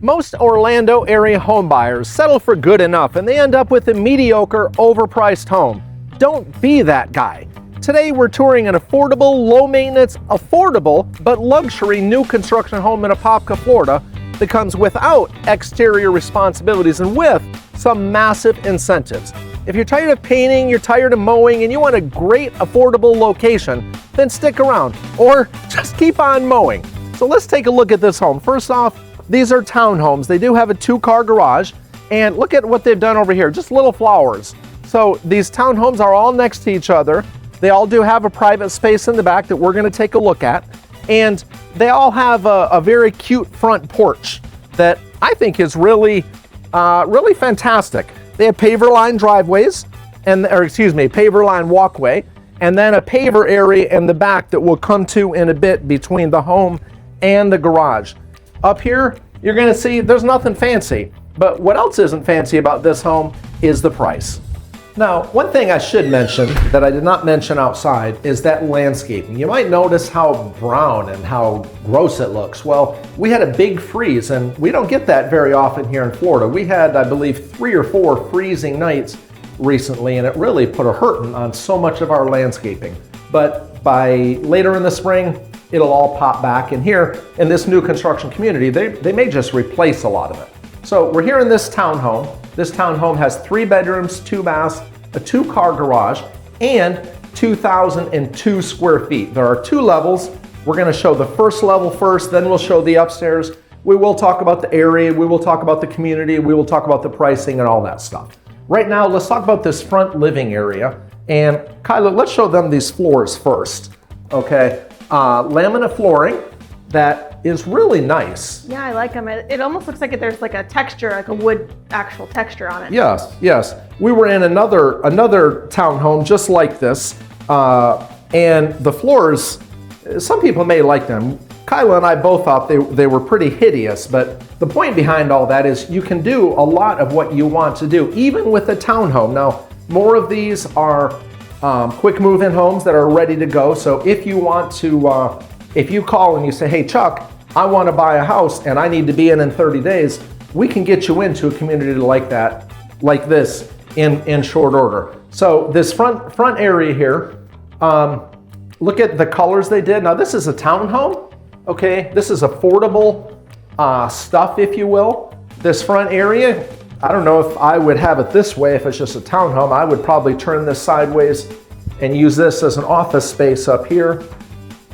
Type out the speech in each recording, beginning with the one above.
Most Orlando area homebuyers settle for good enough and they end up with a mediocre, overpriced home. Don't be that guy. Today we're touring an affordable, low-maintenance, affordable, but luxury new construction home in Apopka, Florida that comes without exterior responsibilities and with some massive incentives. If you're tired of painting, you're tired of mowing, and you want a great, affordable location, then stick around or just keep on mowing. So let's take a look at this home. First off, these are townhomes. They do have a 2-car garage, and look at what they've done over here, just little flowers. So these townhomes are all next to each other. They all do have a private space in the back that we're going to take a look at, and they all have a very cute front porch that I think is really fantastic. They have paver line driveways, paver line walkway, and then a paver area in the back that we'll come to in a bit between the home and the garage. Up here, you're going to see there's nothing fancy, but what else isn't fancy about this home is the price. Now, one thing I should mention that I did not mention outside is that landscaping. You might notice how brown and how gross it looks. Well, we had a big freeze, and we don't get that very often here in Florida. We had, I believe, 3 or 4 freezing nights recently, and it really put a hurting on so much of our landscaping. But by later in the spring, it'll all pop back. And here in this new construction community, they may just replace a lot of it. So we're here in this townhome. This townhome has 3 bedrooms, 2 baths, a 2-car garage, and 2,002 square feet. There are 2 levels. We're going to show the first level first, then we'll show the upstairs. We will talk about the area, we will talk about the community, we will talk about the pricing and all that stuff. Right now, let's talk about this front living area. And Kyla, let's show them these floors first. Okay, laminate flooring that is really nice. Yeah, I like them. It almost looks like there's like a texture, like a wood actual texture on it. Yes, yes. We were in another townhome just like this, and the floors, some people may like them. Kyla and I both thought they were pretty hideous, but the point behind all that is you can do a lot of what you want to do, even with a townhome. Now, more of these are quick move-in homes that are ready to go. So if you want to, if you call and you say, hey Chuck, I want to buy a house and I need to be in 30 days, we can get you into a community like that, like this, in short order. So this front area here, look at the colors they did. Now this is a townhome, okay? This is affordable stuff, if you will. This front area, I don't know if I would have it this way if it's just a townhome. I would probably turn this sideways and use this as an office space up here.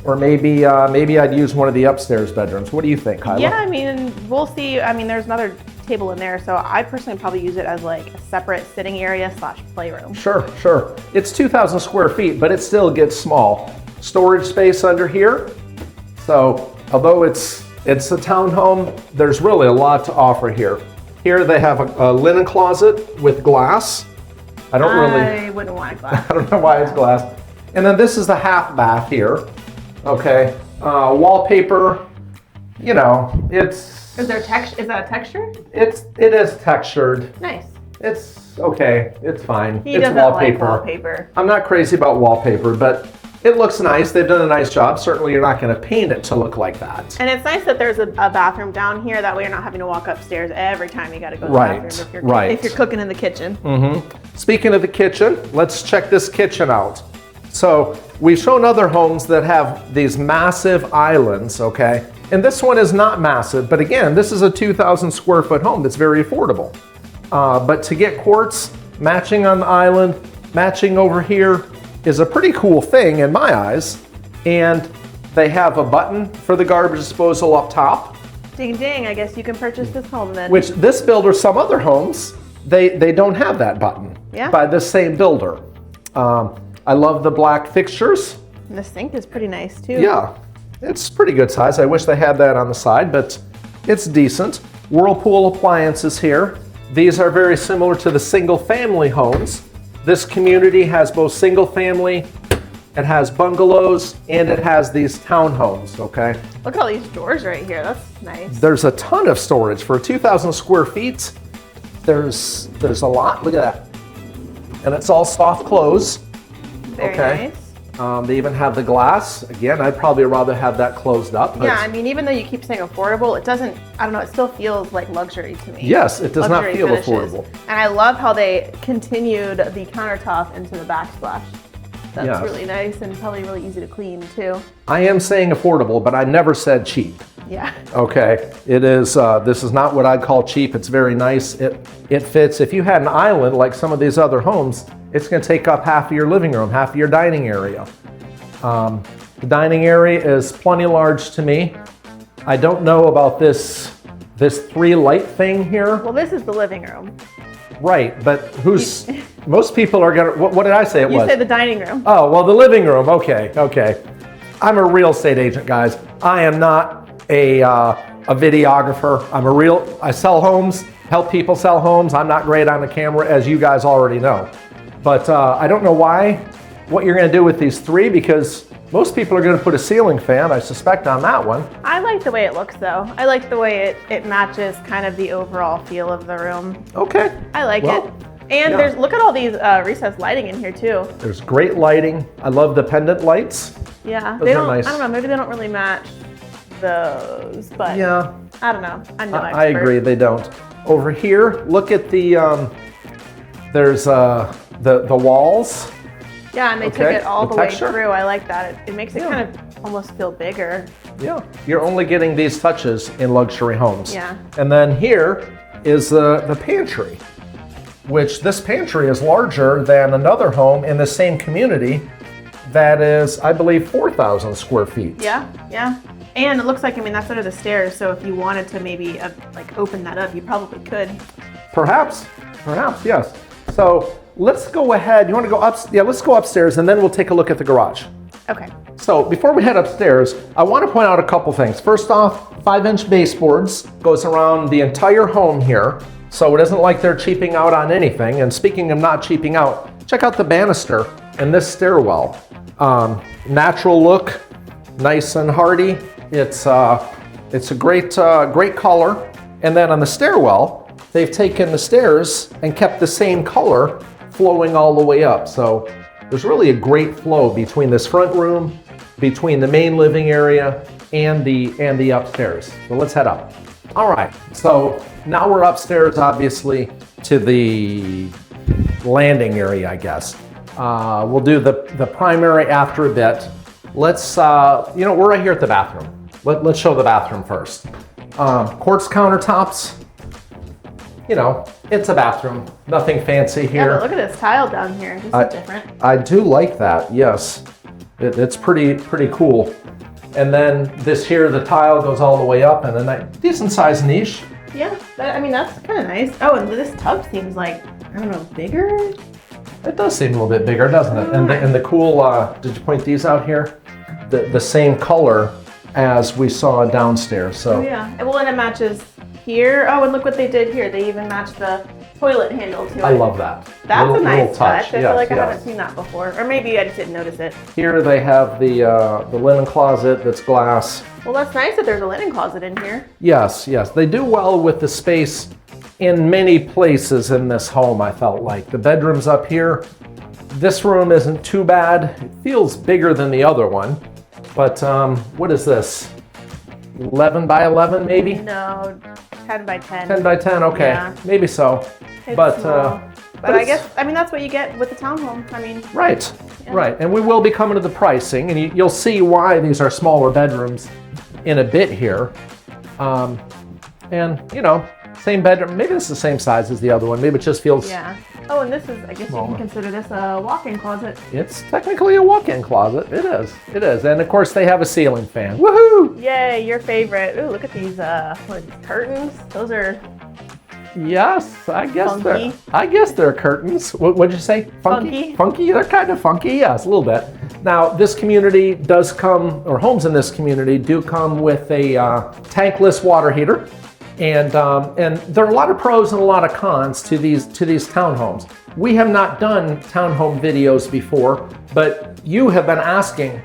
Or maybe I'd use one of the upstairs bedrooms. What do you think, Kyla? Yeah, I mean, we'll see. I mean, there's another table in there, so I personally probably use it as like a separate sitting area / playroom. Sure, sure. It's 2,000 square feet, but it still gets small. Storage space under here. So although it's a townhome, there's really a lot to offer here. Here they have a linen closet with glass. I wouldn't want glass. I don't know why it's glass. And then this is the half bath here. Okay, wallpaper, you know, it's... Is that a texture? It is textured. Nice. It's okay, it's fine. He it's doesn't like wallpaper. I'm not crazy about wallpaper, but it looks nice. They've done a nice job. Certainly you're not going to paint it to look like that. And it's nice that there's a bathroom down here. That way you're not having to walk upstairs every time you got to go to the bathroom if you're cooking in the kitchen. Mm-hmm. Speaking of the kitchen, let's check this kitchen out. So we've shown other homes that have these massive islands, okay? And this one is not massive, but again, this is a 2,000 square foot home that's very affordable. But to get quartz matching on the island, matching over here, is a pretty cool thing in my eyes. And they have a button for the garbage disposal up top. Ding ding, I guess you can purchase this home then. Which this builder, some other homes, they don't have that button by this same builder. I love the black fixtures. And the sink is pretty nice too. Yeah, it's pretty good size. I wish they had that on the side, but it's decent. Whirlpool appliances here. These are very similar to the single family homes. This community has both single family, it has bungalows, and it has these townhomes, okay? Look at all these doors right here, that's nice. There's a ton of storage. For 2,000 square feet, there's a lot, look at that. And it's all soft close. Very nice. They even have the glass. Again, I'd probably rather have that closed up. Yeah, I mean, even though you keep saying affordable, it doesn't, I don't know, it still feels like luxury to me. Yes, it does not Luxury feel finishes. affordable. And I love how they continued the countertop into the backsplash. That's Yes. really nice and probably really easy to clean too. I am saying affordable, but I never said cheap. Yeah. Okay, it is. This is not what I'd call cheap. It's very nice. It fits. If you had an island like some of these other homes, it's going to take up half of your living room, half of your dining area. The dining area is plenty large to me. I don't know about this 3-light thing here. Well, this is the living room. Right, but most people are gonna. What did I say it was? You said the dining room. Oh, well, the living room. Okay. I'm a real estate agent, guys. I am not a videographer. I sell homes, help people sell homes. I'm not great on the camera, as you guys already know. But I don't know what you're going to do with these 3, because most people are going to put a ceiling fan, I suspect, on that one. I like the way it looks, though. I like the way it matches kind of the overall feel of the room. Okay. I like Well, it. And yeah. look at all these recessed lighting in here too. There's great lighting. I love the pendant lights. Yeah, Those are nice. I don't know, maybe they don't really match those, but Yeah. I don't know. I'm no expert. I agree, they don't. Over here, look at the, there's the walls. Yeah, and they Okay, took it all the the way texture. through. I like that. It makes it Yeah. kind of almost feel bigger. Yeah, you're only getting these touches in luxury homes. Yeah. And then here is the pantry, which this pantry is larger than another home in the same community that is, I believe, 4,000 square feet. Yeah. And it looks like, I mean, that's under the stairs, so if you wanted to maybe like open that up, you probably could. Perhaps, yes. So let's go ahead. You want to go up? Yeah, let's go upstairs and then we'll take a look at the garage. Okay. So before we head upstairs, I want to point out a couple things. First off, 5-inch baseboards goes around the entire home here. So it isn't like they're cheaping out on anything. And speaking of not cheaping out, check out the banister and this stairwell. Natural look, nice and hardy. It's a great color. And then on the stairwell, they've taken the stairs and kept the same color flowing all the way up. So there's really a great flow between this front room, between the main living area, and the upstairs. So let's head up. All right, so now we're upstairs, obviously, to the landing area, I guess. We'll do the primary after a bit. Let's, we're right here at the bathroom. Let's show the bathroom first. Quartz countertops. It's a bathroom. Nothing fancy here. Yeah, but look at this tile down here. This is different. I do like that, yes. It's pretty cool. And then this here, the tile goes all the way up, and a decent sized niche. Yeah, that's kind of nice. Oh, and this tub seems like, I don't know, bigger? It does seem a little bit bigger, doesn't it? And the cool, did you point these out here? The same color as we saw downstairs. So. Oh yeah, well, and it matches here. Oh, and look what they did here. They even matched the toilet handle to it. I love that. That's a nice touch. I feel like I yes. haven't seen that before. Or maybe I just didn't notice it. Here they have the linen closet that's glass. Well, that's nice that there's a linen closet in here. Yes. They do well with the space in many places in this home, I felt like. The bedroom's up here. This room isn't too bad. It feels bigger than the other one. But what is this? 11 by 11 maybe? No, 10 by 10. 10 by 10, okay. Yeah. Maybe so. It's but small. But I it's- guess, that's what you get with the townhome. Right. Yeah. Right. And we will be coming to the pricing, and you'll see why these are smaller bedrooms in a bit here. And, same bedroom. Maybe this is the same size as the other one. Maybe it just feels... Yeah. Oh, and this is, I guess Smaller. you can consider this a walk-in closet. It's technically a walk-in closet. It is. And of course they have a ceiling fan. Woohoo! Yay, your favorite. Ooh, look at these curtains. Those are Yes, I guess funky. they're curtains. What'd you say? Funky. Funky? They're kind of funky, yes, a little bit. Now, this community does come, or homes in this community do come with a tankless water heater. And there are a lot of pros and a lot of cons to these townhomes. We have not done townhome videos before, but you have been asking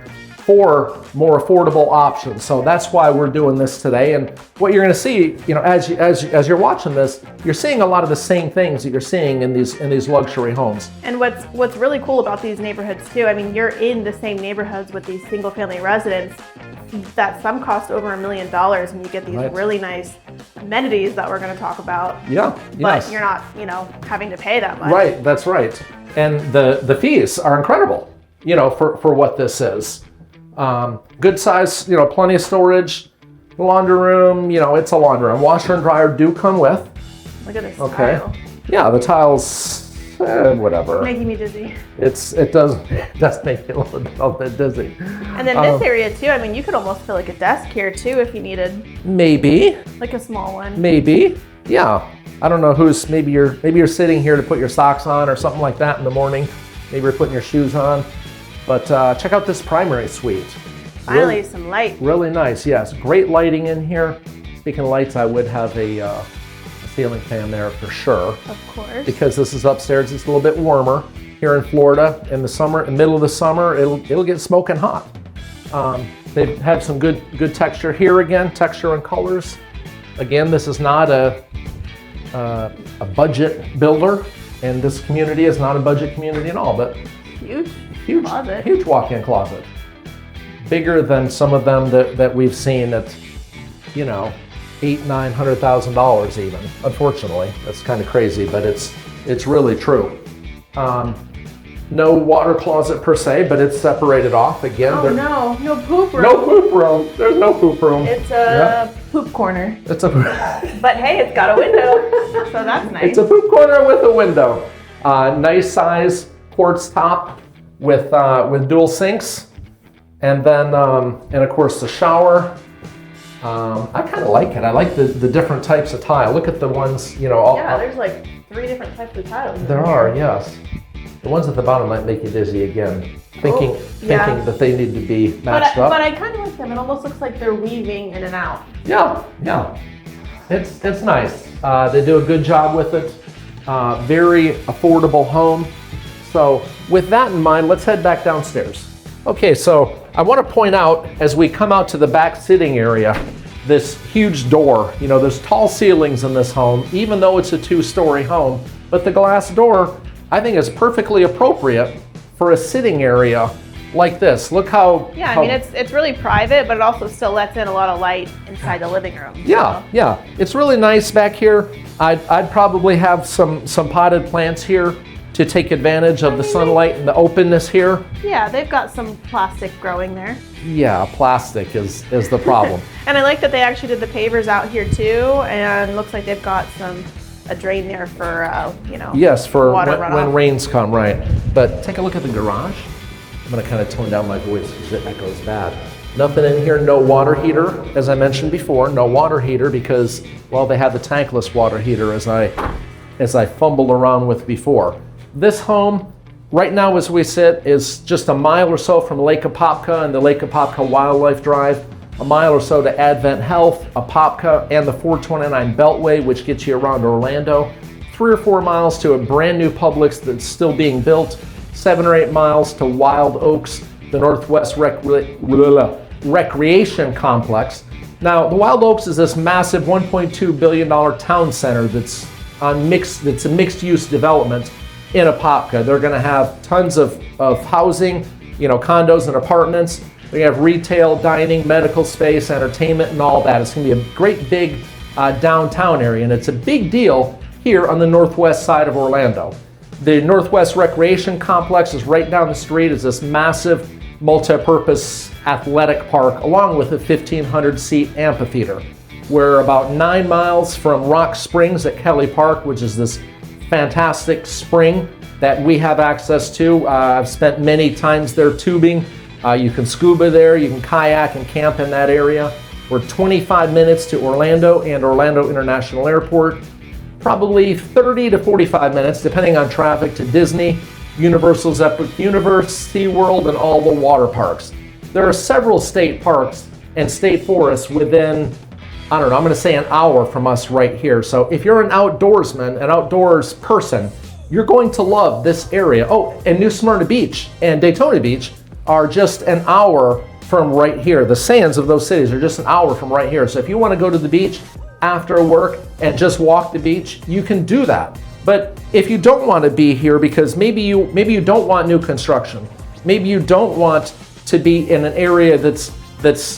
for more affordable options. So that's why we're doing this today. And what you're going to see, as you're watching this, you're seeing a lot of the same things that you're seeing in these luxury homes. And what's really cool about these neighborhoods too, I mean, you're in the same neighborhoods with these single family residents that some cost over $1 million, and you get these really nice amenities that we're going to talk about. Yeah. But you're not, having to pay that much. Right. That's right. And the fees are incredible, for what this is. Good size, plenty of storage, laundry room, it's a laundry room. Washer and dryer do come with. Look at this tile. Yeah, the tiles, whatever. Making me dizzy. It does make you a little bit dizzy. And then this area too, I mean, you could almost feel like a desk here too if you needed. Maybe. Like a small one. Maybe. Yeah. I don't know maybe you're sitting here to put your socks on or something like that in the morning. Maybe you're putting your shoes on. But check out this primary suite. Finally, some light. Really nice, yes. Great lighting in here. Speaking of lights, I would have a ceiling fan there for sure. Of course. Because this is upstairs, it's a little bit warmer. Here in Florida, in the middle of the summer, it'll get smoking hot. They've had some good texture here again, texture and colors. Again, this is not a budget builder, and this community is not a budget community at all, but huge closet. Huge walk-in closet. Bigger than some of them that we've seen at, $800,000-900,000 even. Unfortunately, that's kind of crazy, but it's really true. No water closet per se, but it's separated off again. Oh no poop room. No poop room. There's no poop room. It's a poop corner. It's a. But hey, it's got a window, so that's nice. It's a poop corner with a window. Nice size quartz top with dual sinks, and then and of course the shower. I kind of like it. I like the different types of tile. Look at the ones, there's like 3 different types of tiles. There are, yes. The ones at the bottom might make you dizzy again, thinking that they need to be matched up. But I kind of like them. It almost looks like they're weaving in and out. Yeah. It's nice. They do a good job with it. Very affordable home. So with that in mind, let's head back downstairs. Okay, so I want to point out as we come out to the back sitting area, this huge door. There's tall ceilings in this home, even though it's a 2-story home, but the glass door I think is perfectly appropriate for a sitting area like this. Look how... Yeah, I mean, it's really private, but it also still lets in a lot of light inside the living room. Yeah. It's really nice back here. I'd probably have some potted plants here to take advantage of the sunlight and the openness here. Yeah, they've got some plastic growing there. Yeah, plastic is the problem. And I like that they actually did the pavers out here too, and looks like they've got a drain there for, yes, for water when rains come, right. But take a look at the garage. I'm gonna kind of tone down my voice because it echoes bad. Nothing in here, no water heater, as I mentioned before, no water heater because, well, they had the tankless water heater as I fumbled around with before. This home, right now as we sit, is just a mile or so from Lake Apopka and the Lake Apopka Wildlife Drive, a mile or so to Advent Health, Apopka, and the 429 Beltway, which gets you around Orlando. 3 or 4 miles to a brand new Publix that's still being built. 7 or 8 miles to Wild Oaks, the Northwest Recreation Complex. Now, the Wild Oaks is this massive $1.2 billion town center that's a mixed-use development in Apopka. They're going to have tons of housing, condos and apartments. They have retail, dining, medical space, entertainment, and all that. It's going to be a great big downtown area, and it's a big deal here on the northwest side of Orlando. The Northwest Recreation Complex is right down the street. It's this massive multi-purpose athletic park, along with a 1,500-seat amphitheater. We're about 9 miles from Rock Springs at Kelly Park, which is this fantastic spring that we have access to. I've spent many times there tubing. You can scuba there, you can kayak and camp in that area. We're 25 minutes to Orlando and Orlando International Airport. Probably 30 to 45 minutes, depending on traffic, to Disney, Universal's Epic Universe, SeaWorld, and all the water parks. There are several state parks and state forests within, I don't know, I'm going to say an hour from us right here. So if you're an outdoorsman, an outdoors person, you're going to love this area. Oh, and New Smyrna Beach and Daytona Beach are just an hour from right here. The sands of those cities are just an hour from right here. So if you want to go to the beach after work and just walk the beach, you can do that. But if you don't want to be here because maybe you don't want new construction, maybe you don't want to be in an area that's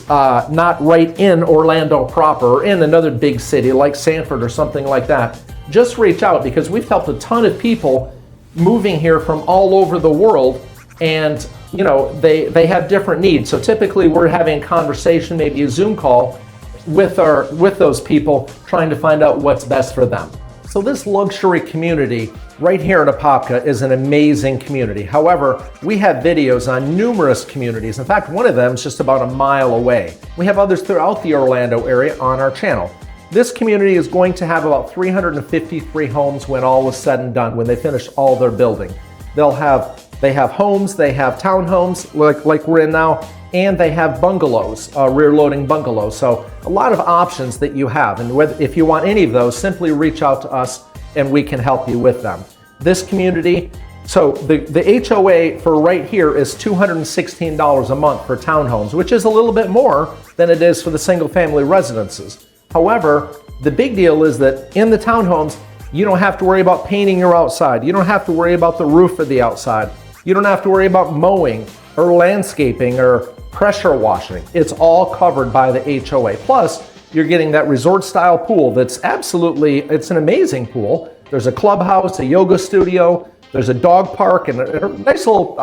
not right in Orlando proper or in another big city like Sanford or something like that, just reach out, because we've helped a ton of people moving here from all over the world, and you know they have different needs. So typically we're having a conversation, maybe a Zoom call with those people, trying to find out what's best for them. So this luxury community right here in Apopka is an amazing community. However, we have videos on numerous communities. In fact, one of them is just about a mile away. We have others throughout the Orlando area on our channel. This community is going to have about 353 homes when all is said and done, when they finish all their building. They have homes, they have townhomes like we're in now, and they have bungalows, rear-loading bungalows. So a lot of options that you have. And if you want any of those, simply reach out to us and we can help you with them. This community, so the HOA for right here is $216 a month for townhomes, which is a little bit more than it is for the single-family residences. However, the big deal is that in the townhomes, you don't have to worry about painting your outside. You don't have to worry about the roof of the outside. You don't have to worry about mowing or landscaping or pressure washing. It's all covered by the HOA. Plus, you're getting that resort style pool that's it's an amazing pool. There's a clubhouse, a yoga studio, there's a dog park, and a nice little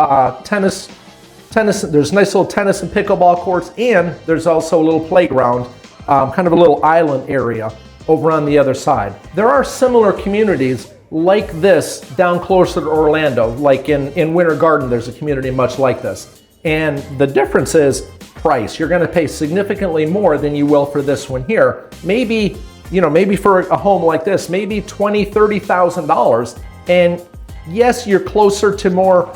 tennis. There's nice little tennis and pickleball courts, and there's also a little playground, kind of a little island area over on the other side. There are similar communities like this down closer to Orlando, like in Winter Garden, there's a community much like this. And the difference is price. You're gonna pay significantly more than you will for this one here. Maybe for a home like this, maybe $20,000, $30,000. And yes, you're closer to more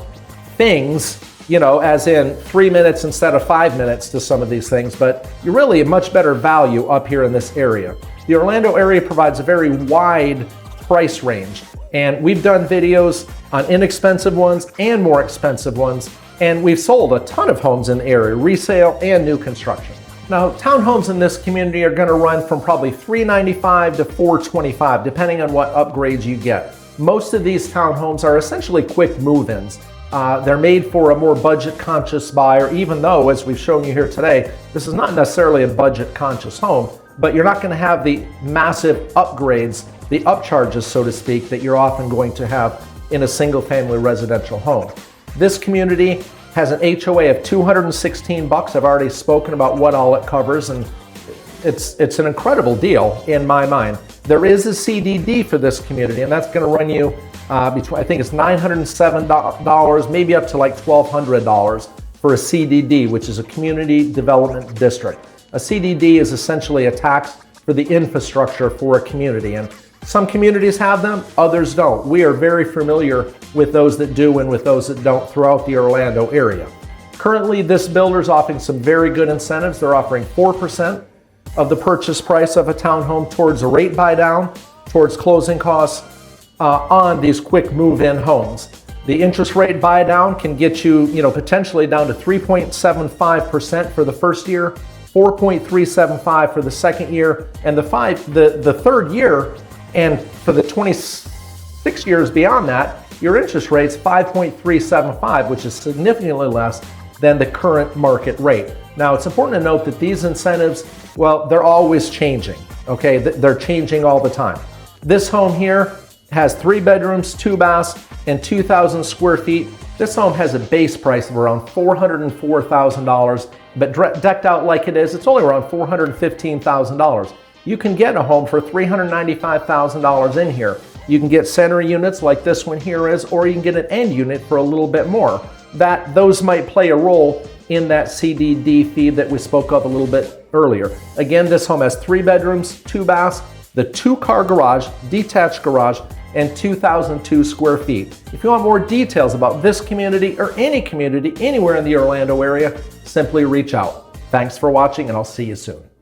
things, as in 3 minutes instead of 5 minutes to some of these things, but you're really a much better value up here in this area. The Orlando area provides a very wide price range, and we've done videos on inexpensive ones and more expensive ones, and we've sold a ton of homes in the area, resale and new construction. Now, townhomes in this community are gonna run from probably $395 to $425, depending on what upgrades you get. Most of these townhomes are essentially quick move-ins. They're made for a more budget-conscious buyer, even though, as we've shown you here today, this is not necessarily a budget-conscious home, but you're not gonna have the massive upgrades, the upcharges, so to speak, that you're often going to have in a single-family residential home. This community has an HOA of $216. I've already spoken about what all it covers, and it's an incredible deal in my mind. There is a CDD for this community, and that's going to run you between, I think it's $907, maybe up to like $1,200 for a CDD, which is a community development district. A CDD is essentially a tax for the infrastructure for a community, and some communities have them, others don't. We are very familiar with those that do and with those that don't throughout the Orlando area. Currently, this builder is offering some very good incentives. They're offering 4% of the purchase price of a townhome towards a rate buy down, towards closing costs on these quick move-in homes. The interest rate buy down can get you, potentially down to 3.75% for the first year, 4.375 for the second year, and the third year. And for the 26 years beyond that, your interest rate's 5.375, which is significantly less than the current market rate. Now, it's important to note that these incentives, well, they're always changing, okay? They're changing all the time. This home here has 3 bedrooms, 2 baths, and 2,000 square feet. This home has a base price of around $404,000, but decked out like it is, it's only around $415,000. You can get a home for $395,000 in here. You can get center units like this one here is, or you can get an end unit for a little bit more. Those might play a role in that CDD fee that we spoke of a little bit earlier. Again, this home has 3 bedrooms, 2 baths, the 2-car garage, detached garage, and 2,002 square feet. If you want more details about this community or any community anywhere in the Orlando area, simply reach out. Thanks for watching, and I'll see you soon.